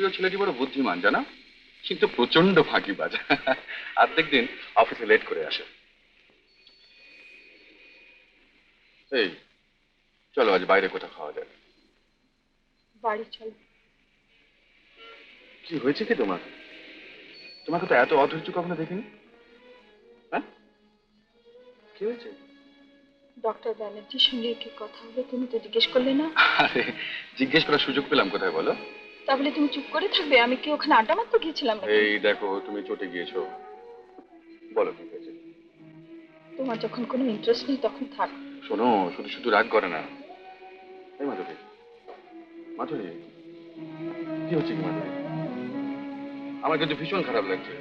সুপ্রিয় ছেলেটি বড় বুদ্ধিমান জানা, কিন্তু প্রচন্ড ফাঁকিবাজ। অর্ধেক দিন অফিসে লেট করে আসে। এই চলো আজ বাইরে কোথাও খাওয়া যায়। বাড়ি চলো। কি হয়েছে কি তোমার? তোমাকে তো এত অধৈর্য কখনো দেখিনি। হ্যাঁ, কি হয়েছে? ডক্টর ব্যানার্জির সঙ্গে কি কথা হলো তুমি তো জিজ্ঞেস করলে না। আরে জিজ্ঞেস করার সুযোগ পেলাম কোথায় বলো? তাহলে তুমি চুপ করে থাকবে? আমি কি ওখানে আড্ডা মারতে গিয়েছিলাম? এই দেখো তুমি চটে গিয়েছো, বলো কি হয়েছে? তোমার যখন কোনো ইন্টারেস্ট নেই তখন থাক। শোনো, শুধু শুধু রাগ করে না। এই মাধুরী, মাধুরী কি হচ্ছে কি মাধুরী? আমার কিন্তু ভীষণ খারাপ লাগছে।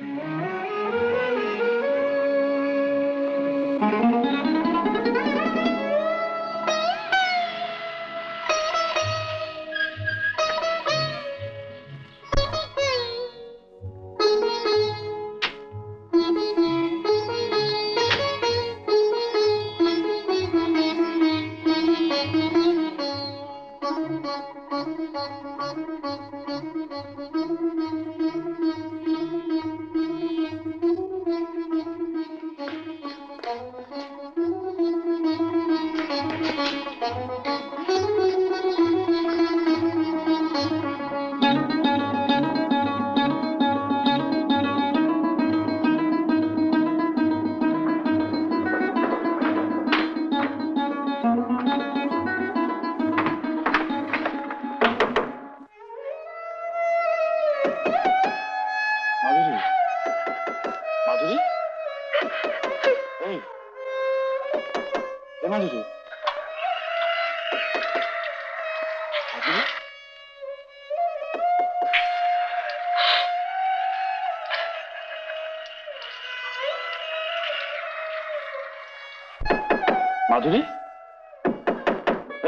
মাধুরী,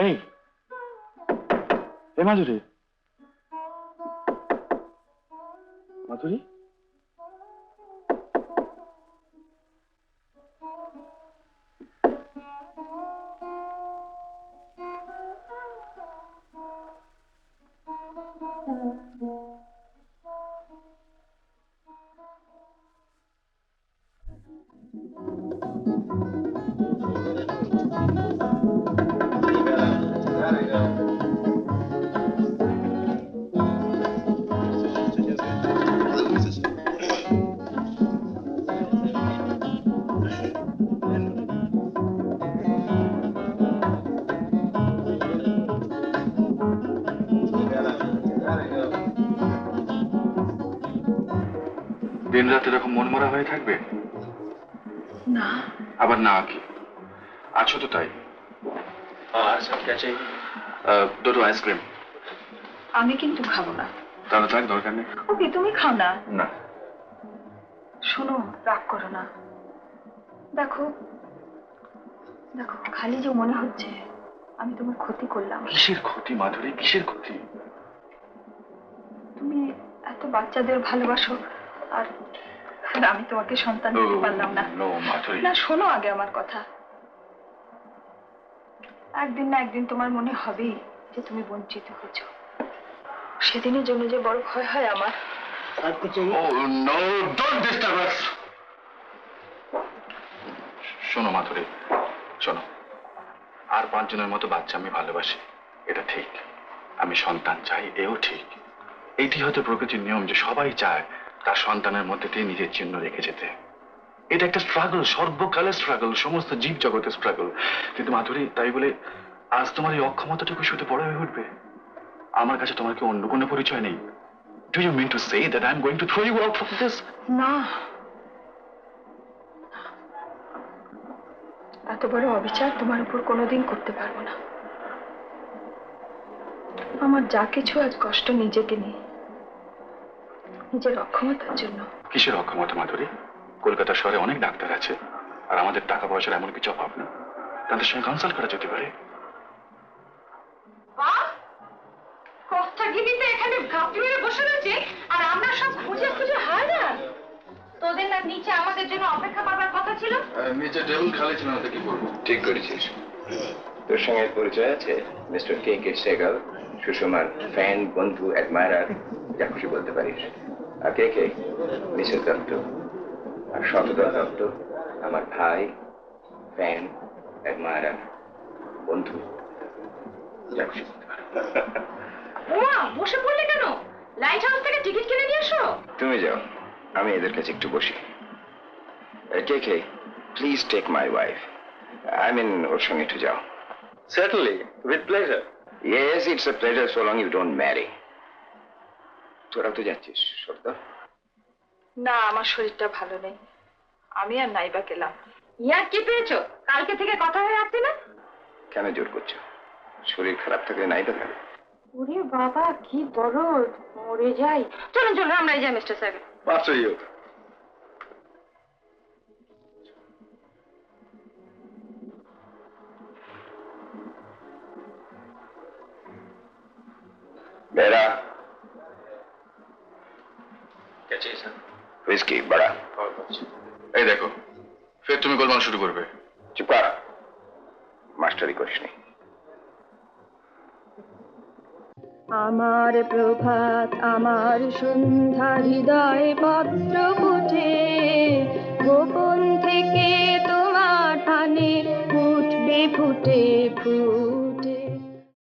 এই মাধুরী, মাধুরী, দিন রাত এরকম মনমরা হয়ে থাকবে? না। আবার না কি? আছো তো তাই। और सब क्या चाहिए? দুটো আইসক্রিম। আমি কিন্তু খাবো না। তাহলে থাক, দরকার নেই। ওকে তুমি খাও না। না। শোনো, রাগ করো না। দেখো দেখো, খালি যে মনে হচ্ছে আমি তোমার ক্ষতি করলাম। কিসের ক্ষতি মাধুরী, কিসের ক্ষতি? তুমি এত বাচ্চাদের ভালোবাসো, আর আমি তোমাকে সন্তান দিতে পারলাম না। না শোনো আগে আমার কথা। একদিন না একদিন তোমার মনে হবেই যে তুমি বঞ্চিত হয়েছো। সেদিনের জন্য যে বড় ভয় হয় আমার। শোনো মাধুরী, শোনো, আর 5 জনের মতো বাচ্চা আমি ভালোবাসি, এটা ঠিক। আমি সন্তান চাই, এও ঠিক। এইটি হয়তো প্রকৃতির নিয়ম যে সবাই চায় তার সন্তানের মধ্যে দিয়ে নিজের চিহ্ন রেখে যেতে। এটা একটা স্ট্রাগল, সর্বকালের স্ট্রাগল, সমস্ত জীব জগতের স্ট্রাগল। কিন্তু মাধুরী, তাই বলে আজ তোমার এই অক্ষমতাটুকু শুধু বড় হয়ে উঠবে? আমার কাছে তোমার কি অন্য কোনো পরিচয় নেই? Do you mean to say that I'm going to throw you out from this? না, এত বড় অবিচার তোমার উপর কোনোদিন করতে পারবো না। আমার যা কিছু আজ কষ্ট নিজেকে নিয়ে, নিজের অক্ষমতার জন্য। কিসের অক্ষমতা মাধুরী? কলকাতা শহরে অনেক ডাক্তার আছে, আর আমাদের টাকা পয়সার এমন কিছু অভাব না, তাদের সঙ্গে কনসাল্ট করা যেতে পারে। কথাগিরিতে এখানে গাপটি মেরে বসে রয়েছে, আর আমরা সব খুঁজে খুঁজে হায়রান। তোদের না নিচে আমাদের জন্য অপেক্ষা করবার কথা ছিল? নিচে টেবিল খালি ছিল না, কি করবো? ঠিক করেছিস। তোর সঙ্গে পরিচয় আছে মিস্টার কে কে সেগাল, সুষমার ফ্যান, বন্ধু, অ্যাডমায়ারার। যা খুশি বলতে পারিস। আর কে কে? মিসেস দত্ত আর শতদল দত্ত, আমার ভাই, ফ্যান, অ্যাডমায়ারার, বন্ধু, যা খুশি বলতে পারো। ওমা, বসে পড়লে কেন? লাইট হাউস থেকে টিকিট কিনে নিয়ে এসো। তুমি যাও, আমি এদের কাছে একটু বসি। কে কে, please take my wife. I mean, ওর সঙ্গে একটু যাও। Certainly, with pleasure. Yes, it's a pleasure so long you don't marry. তোরাও তো যাচ্ছিস, সত্য? না, আমার শরীরটা ভালো নেই, আমি আর নাইবা গেলাম। ইয়ার কি পেয়েছো? কালকে থেকে কথা হয়ে আসছে না? কেন জোর করছো? শরীর খারাপ থাকলে নাই তো থাকবে। ওরে বাবা, কি দরদ, মরে যাই। চলুন চলুন, আমরাই যাই মিস্টার সাহেব। After you. बेरा क्या चाहिए सर? विस्की बड़ा। और कुछ? এই দেখো, ফের তুমি গোলমাল শুরু করবে। चुप कर, मास्टरी करिस नहीं। আমার প্রভাত, আমার সন্ধ্যা, হৃদয় পত্র ফুটে, গোপন থেকে তোমার টানে উঠবে ফুটে ফুল।